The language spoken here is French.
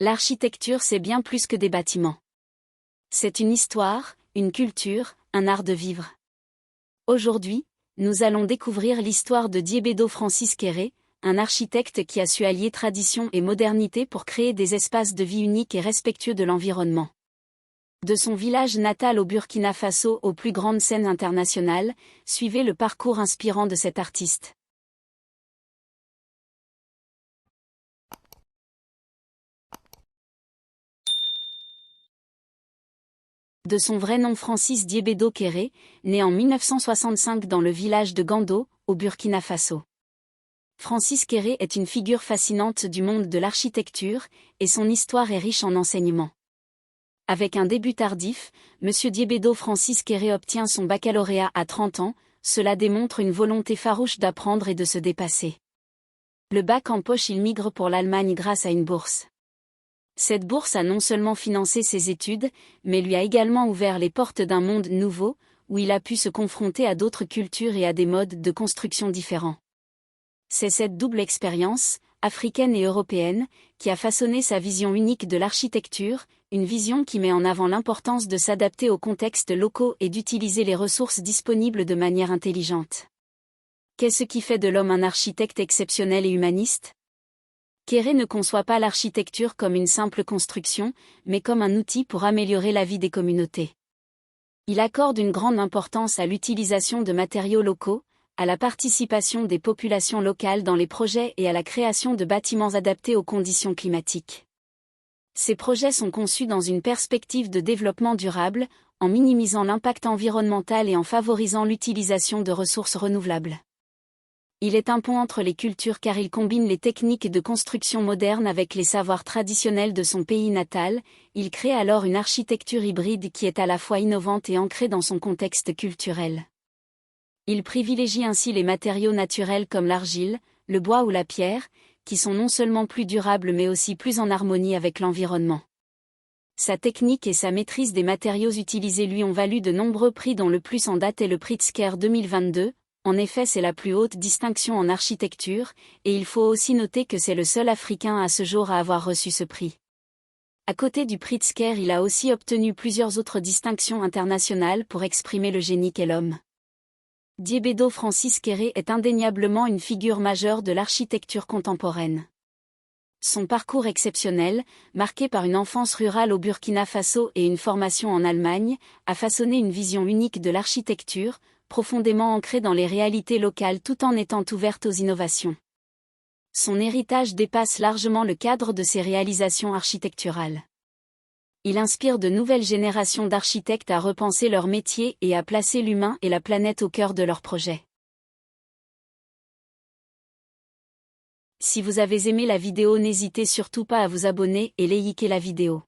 L'architecture, c'est bien plus que des bâtiments. C'est une histoire, une culture, un art de vivre. Aujourd'hui, nous allons découvrir l'histoire de Diébédo Francis Kéré, un architecte qui a su allier tradition et modernité pour créer des espaces de vie uniques et respectueux de l'environnement. De son village natal au Burkina Faso aux plus grandes scènes internationales, suivez le parcours inspirant de cet artiste. De son vrai nom Francis Diébédo Kéré, né en 1965 dans le village de Gando, au Burkina Faso. Francis Kéré est une figure fascinante du monde de l'architecture, et son histoire est riche en enseignements. Avec un début tardif, M. Diébédo Francis Kéré obtient son baccalauréat à 30 ans, cela démontre une volonté farouche d'apprendre et de se dépasser. Le bac en poche, il migre pour l'Allemagne grâce à une bourse. Cette bourse a non seulement financé ses études, mais lui a également ouvert les portes d'un monde nouveau, où il a pu se confronter à d'autres cultures et à des modes de construction différents. C'est cette double expérience, africaine et européenne, qui a façonné sa vision unique de l'architecture, une vision qui met en avant l'importance de s'adapter aux contextes locaux et d'utiliser les ressources disponibles de manière intelligente. Qu'est-ce qui fait de l'homme un architecte exceptionnel et humaniste ? Kéré ne conçoit pas l'architecture comme une simple construction, mais comme un outil pour améliorer la vie des communautés. Il accorde une grande importance à l'utilisation de matériaux locaux, à la participation des populations locales dans les projets et à la création de bâtiments adaptés aux conditions climatiques. Ces projets sont conçus dans une perspective de développement durable, en minimisant l'impact environnemental et en favorisant l'utilisation de ressources renouvelables. Il est un pont entre les cultures car il combine les techniques de construction modernes avec les savoirs traditionnels de son pays natal, il crée alors une architecture hybride qui est à la fois innovante et ancrée dans son contexte culturel. Il privilégie ainsi les matériaux naturels comme l'argile, le bois ou la pierre, qui sont non seulement plus durables mais aussi plus en harmonie avec l'environnement. Sa technique et sa maîtrise des matériaux utilisés lui ont valu de nombreux prix dont le plus en date est le Pritzker 2022. En effet, c'est la plus haute distinction en architecture, et il faut aussi noter que c'est le seul Africain à ce jour à avoir reçu ce prix. À côté du Pritzker, il a aussi obtenu plusieurs autres distinctions internationales pour exprimer le génie qu'est l'homme. Diébédo Francis Kéré est indéniablement une figure majeure de l'architecture contemporaine. Son parcours exceptionnel, marqué par une enfance rurale au Burkina Faso et une formation en Allemagne, a façonné une vision unique de l'architecture, profondément ancrée dans les réalités locales tout en étant ouverte aux innovations. Son héritage dépasse largement le cadre de ses réalisations architecturales. Il inspire de nouvelles générations d'architectes à repenser leur métier et à placer l'humain et la planète au cœur de leurs projets. Si vous avez aimé la vidéo, n'hésitez surtout pas à vous abonner et liker la vidéo.